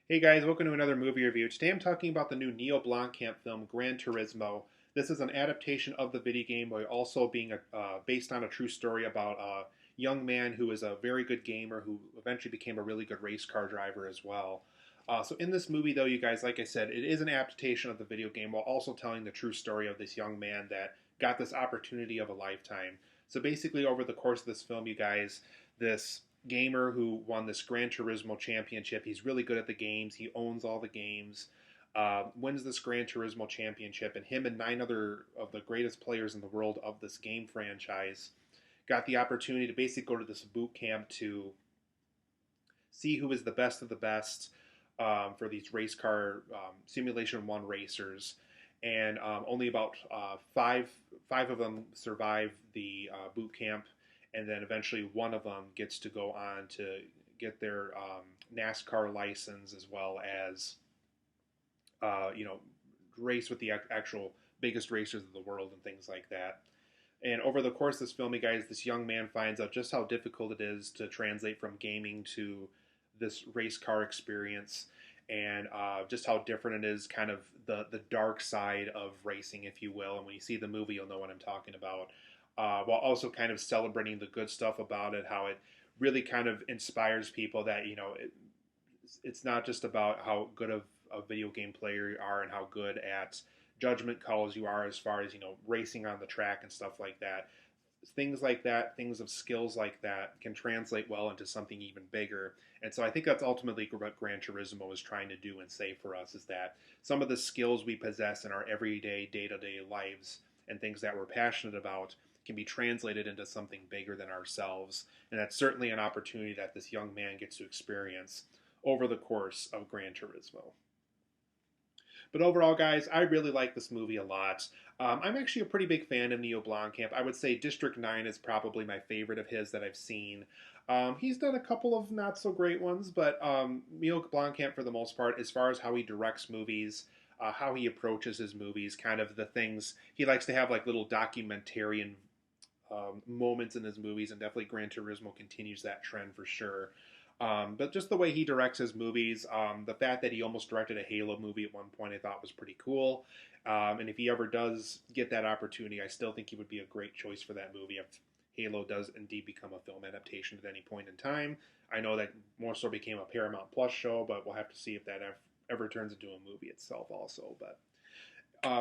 Hey guys, welcome to another movie review. Today I'm talking about the new Neill Blomkamp film, Gran Turismo. This is an adaptation of the video game, but also being based on a true story about a young man who is a very good gamer who eventually became a really good race car driver as well. So in this movie, though, you guys, like I said, it is an adaptation of the video game while also telling the true story of this young man that got this opportunity of a lifetime. So basically, over the course of this film, you guys, this gamer who won this Gran Turismo championship. He's really good at the games. He owns all the games. Wins this Gran Turismo championship, and him and 9 other of the greatest players in the world of this game franchise got the opportunity to basically go to this boot camp to see who is the best of the best for these race car Simulation 1 racers. And only about five of them survive the boot camp, and then eventually one of them gets to go on to get their NASCAR license, as well as race with the actual biggest racers of the world and things like that. And over the course of this film, you guys, this young man finds out just how difficult it is to translate from gaming to this race car experience, and just how different it is, kind of the dark side of racing, if you will. And when you see the movie, you'll know what I'm talking about. While also kind of celebrating the good stuff about it, how it really kind of inspires people that, it's not just about how good of a video game player you are and how good at judgment calls you are as far as, racing on the track and stuff like that. Things like that, things of skills like that can translate well into something even bigger. And so I think that's ultimately what Gran Turismo is trying to do and say for us, is that some of the skills we possess in our everyday, day-to-day lives and things that we're passionate about can be translated into something bigger than ourselves. And that's certainly an opportunity that this young man gets to experience over the course of Gran Turismo. But overall, guys, I really like this movie a lot. I'm actually a pretty big fan of Neill Blomkamp. I would say District 9 is probably my favorite of his that I've seen. He's done a couple of not so great ones, but Neill Blomkamp, for the most part, as far as how he directs movies, how he approaches his movies, kind of the things he likes to have, like little documentarian moments in his movies, and definitely Gran Turismo continues that trend for sure. But just the way he directs his movies, the fact that he almost directed a Halo movie at one point, I thought was pretty cool. And if he ever does get that opportunity, I still think he would be a great choice for that movie if Halo does indeed become a film adaptation at any point in time. I know that more so became a Paramount Plus show, but we'll have to see if that ever turns into a movie itself also. But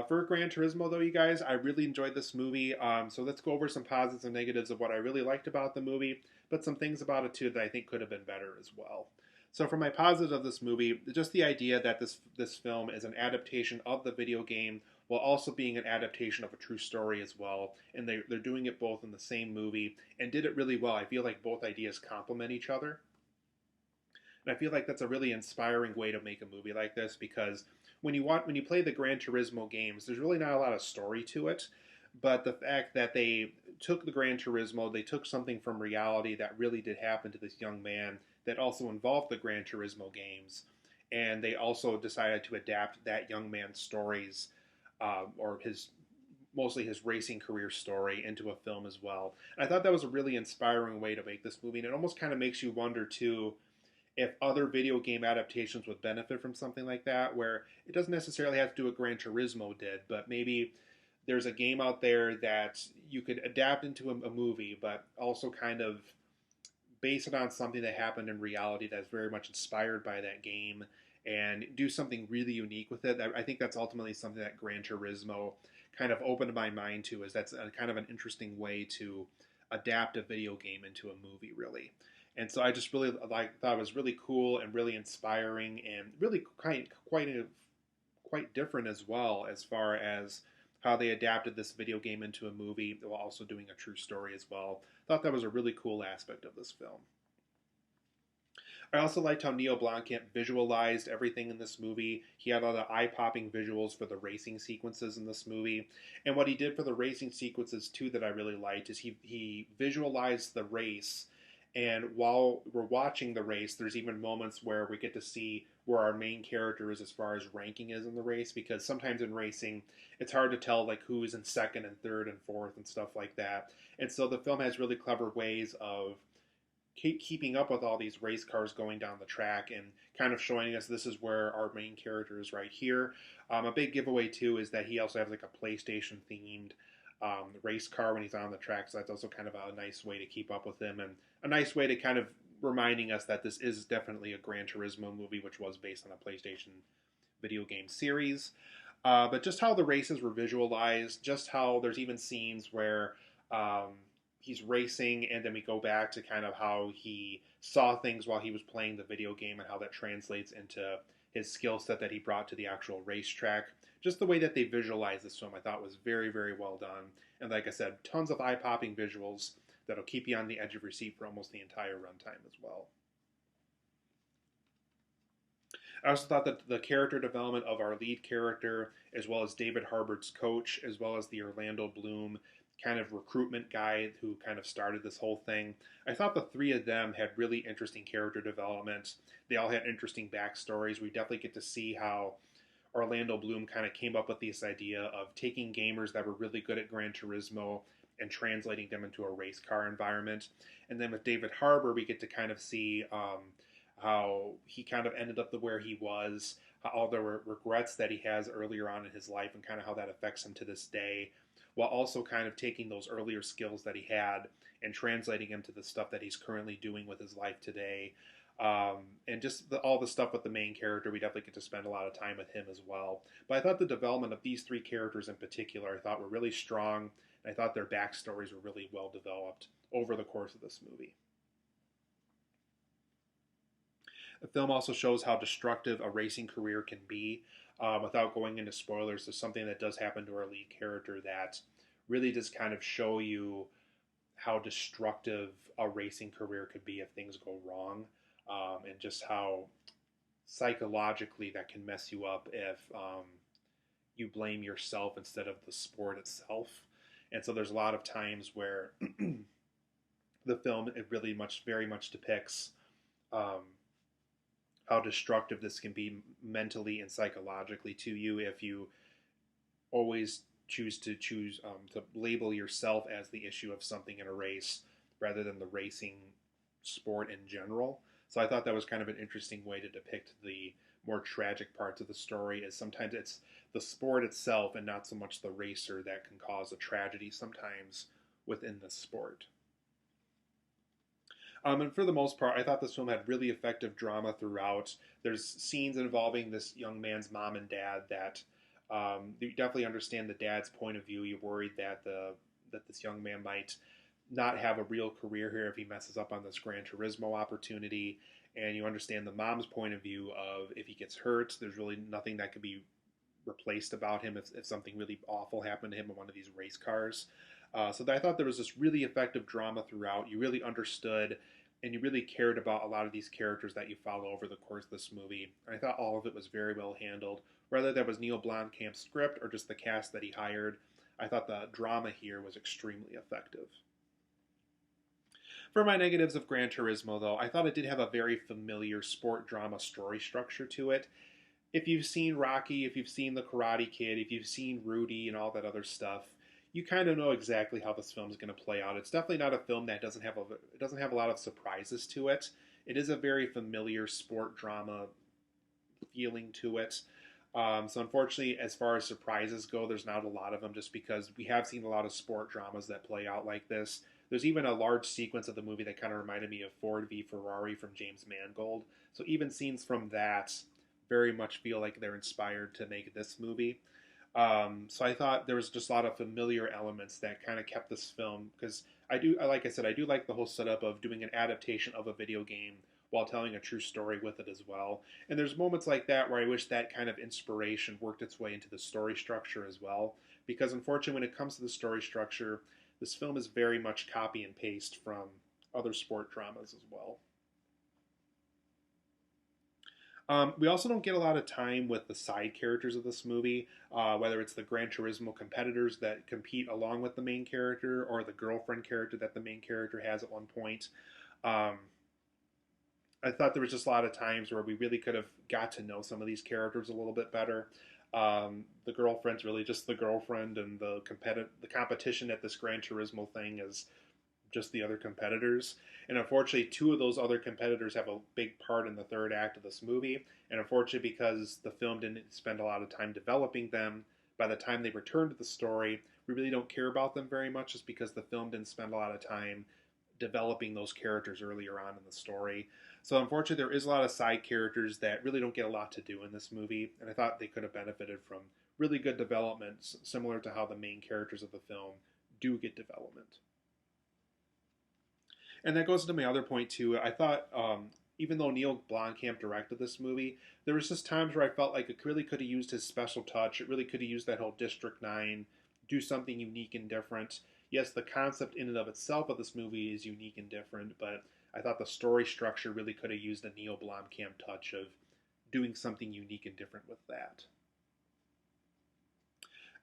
for Gran Turismo, though, you guys, I really enjoyed this movie. So let's go over some positives and negatives of what I really liked about the movie, but some things about it too that I think could have been better as well. So for my positives of this movie, just the idea that this film is an adaptation of the video game while also being an adaptation of a true story as well. And they're doing it both in the same movie and did it really well. I feel like both ideas complement each other. And I feel like that's a really inspiring way to make a movie like this, because when you play the Gran Turismo games, there's really not a lot of story to it. But the fact that they took the Gran Turismo, they took something from reality that really did happen to this young man that also involved the Gran Turismo games, and they also decided to adapt that young man's stories, or mostly his racing career story, into a film as well. And I thought that was a really inspiring way to make this movie, and it almost kind of makes you wonder too if other video game adaptations would benefit from something like that, where it doesn't necessarily have to do what Gran Turismo did, but maybe there's a game out there that you could adapt into a movie, but also kind of base it on something that happened in reality that's very much inspired by that game, and do something really unique with it. I think that's ultimately something that Gran Turismo kind of opened my mind to, is that's a kind of an interesting way to adapt a video game into a movie, really. And so I just really thought it was really cool and really inspiring, and really quite different as well, as far as how they adapted this video game into a movie while also doing a true story as well. Thought that was a really cool aspect of this film. I also liked how Neill Blomkamp visualized everything in this movie. He had a lot of eye-popping visuals for the racing sequences in this movie. And what he did for the racing sequences, too, that I really liked, is he visualized the race. And while we're watching the race, there's even moments where we get to see where our main character is as far as ranking is in the race, because sometimes in racing, it's hard to tell like who's in second and third and fourth and stuff like that. And so the film has really clever ways of keeping up with all these race cars going down the track and kind of showing us this is where our main character is right here. A big giveaway too is that he also has like a PlayStation themed race car when he's on the track, so that's also kind of a nice way to keep up with him and a nice way to kind of reminding us that this is definitely a Gran Turismo movie, which was based on a PlayStation video game series. But just how the races were visualized, just how there's even scenes where he's racing, and then we go back to kind of how he saw things while he was playing the video game and how that translates into his skill set that he brought to the actual racetrack. Just the way that they visualized this film, I thought was very, very well done. And like I said, tons of eye-popping visuals that'll keep you on the edge of your seat for almost the entire runtime as well. I also thought that the character development of our lead character, as well as David Harbour's coach, as well as the Orlando Bloom kind of recruitment guy who kind of started this whole thing, I thought the three of them had really interesting character development. They all had interesting backstories. We definitely get to see how Orlando Bloom kind of came up with this idea of taking gamers that were really good at Gran Turismo and translating them into a race car environment. And then with David Harbour, we get to kind of see how he kind of ended up where he was, all the regrets that he has earlier on in his life, and kind of how that affects him to this day, while also kind of taking those earlier skills that he had and translating them to the stuff that he's currently doing with his life today. And just all the stuff with the main character, we definitely get to spend a lot of time with him as well. But I thought the development of these three characters in particular, I thought were really strong, and I thought their backstories were really well developed over the course of this movie. The film also shows how destructive a racing career can be. Without going into spoilers, there's something that does happen to our lead character that really does kind of show you how destructive a racing career could be if things go wrong, and just how psychologically that can mess you up if you blame yourself instead of the sport itself. And so there's a lot of times where the film, it really very much depicts how destructive this can be mentally and psychologically to you if you always choose to label yourself as the issue of something in a race rather than the racing sport in general. So I thought that was kind of an interesting way to depict the more tragic parts of the story, as sometimes it's the sport itself and not so much the racer that can cause a tragedy sometimes within the sport. And for the most part, I thought this film had really effective drama throughout. There's scenes involving this young man's mom and dad that you definitely understand the dad's point of view. You're worried that this young man might not have a real career here if he messes up on this Gran Turismo opportunity. And you understand the mom's point of view of if he gets hurt, there's really nothing that could be replaced about him if something really awful happened to him in one of these race cars. So I thought there was this really effective drama throughout. You really understood and you really cared about a lot of these characters that you follow over the course of this movie. And I thought all of it was very well handled. Whether that was Neill Blomkamp's script or just the cast that he hired, I thought the drama here was extremely effective. For my negatives of Gran Turismo, though, I thought it did have a very familiar sport drama story structure to it. If you've seen Rocky, if you've seen The Karate Kid, if you've seen Rudy and all that other stuff, you kind of know exactly how this film is going to play out. It's definitely not a film that doesn't have a lot of surprises to it. It is a very familiar sport drama feeling to it. So unfortunately, as far as surprises go, there's not a lot of them just because we have seen a lot of sport dramas that play out like this. There's even a large sequence of the movie that kind of reminded me of Ford v Ferrari from James Mangold. So even scenes from that very much feel like they're inspired to make this movie. So I thought there was just a lot of familiar elements that kind of kept this film, because like I said, I do like the whole setup of doing an adaptation of a video game while telling a true story with it as well. And there's moments like that where I wish that kind of inspiration worked its way into the story structure as well, because unfortunately when it comes to the story structure, this film is very much copy and paste from other sport dramas as well. We also don't get a lot of time with the side characters of this movie, whether it's the Gran Turismo competitors that compete along with the main character or the girlfriend character that the main character has at one point. I thought there was just a lot of times where we really could have got to know some of these characters a little bit better. The girlfriend's really just the girlfriend, and the competition at this Gran Turismo thing is just the other competitors. And unfortunately, two of those other competitors have a big part in the third act of this movie. And unfortunately, because the film didn't spend a lot of time developing them, by the time they return to the story, we really don't care about them very much, just because the film didn't spend a lot of time developing those characters earlier on in the story. So unfortunately, there is a lot of side characters that really don't get a lot to do in this movie, and I thought they could have benefited from really good development, similar to how the main characters of the film do get development. And that goes into my other point too. I thought, even though Neill Blomkamp directed this movie, there was just times where I felt like it really could have used his special touch. It really could have used that whole District 9, do something unique and different. Yes, the concept in and of itself of this movie is unique and different, but I thought the story structure really could have used a Neill Blomkamp touch of doing something unique and different with that.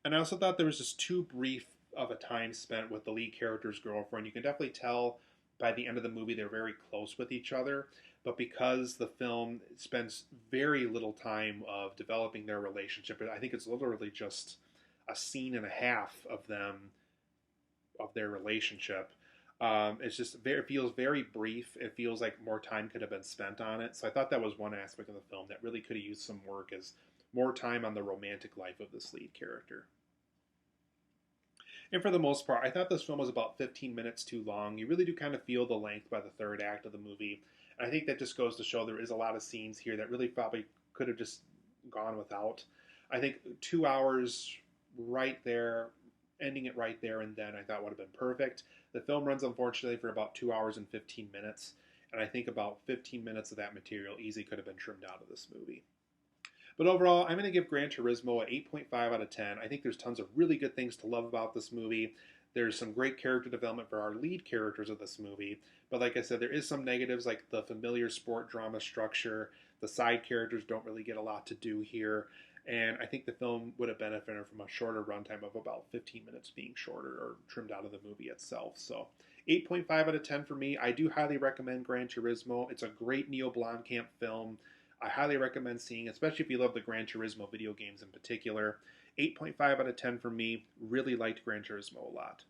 And I also thought there was just too brief of a time spent with the lead character's girlfriend. You can definitely tell by the end of the movie they're very close with each other, but because the film spends very little time of developing their relationship, I think it's literally just a scene and a half of them, of their relationship. It's just it feels very brief. It feels like more time could have been spent on it. So I thought that was one aspect of the film that really could have used some work, as more time on the romantic life of this lead character. And for the most part, I thought this film was about 15 minutes too long. You really do kind of feel the length by the third act of the movie. And I think that just goes to show there is a lot of scenes here that really probably could have just gone without. I think 2 hours right there, ending it right there and then, I thought would have been perfect. The film runs, unfortunately, for about 2 hours and 15 minutes. And I think about 15 minutes of that material easily could have been trimmed out of this movie. But overall, I'm going to give Gran Turismo an 8.5 out of 10. I think there's tons of really good things to love about this movie. There's some great character development for our lead characters of this movie. But like I said, there is some negatives, like the familiar sport drama structure. The side characters don't really get a lot to do here. And I think the film would have benefited from a shorter runtime of about 15 minutes being shorter or trimmed out of the movie itself. So 8.5 out of 10 for me. I do highly recommend Gran Turismo. It's a great Neill Blomkamp film. I highly recommend seeing, especially if you love the Gran Turismo video games in particular. 8.5 out of 10 for me. Really liked Gran Turismo a lot.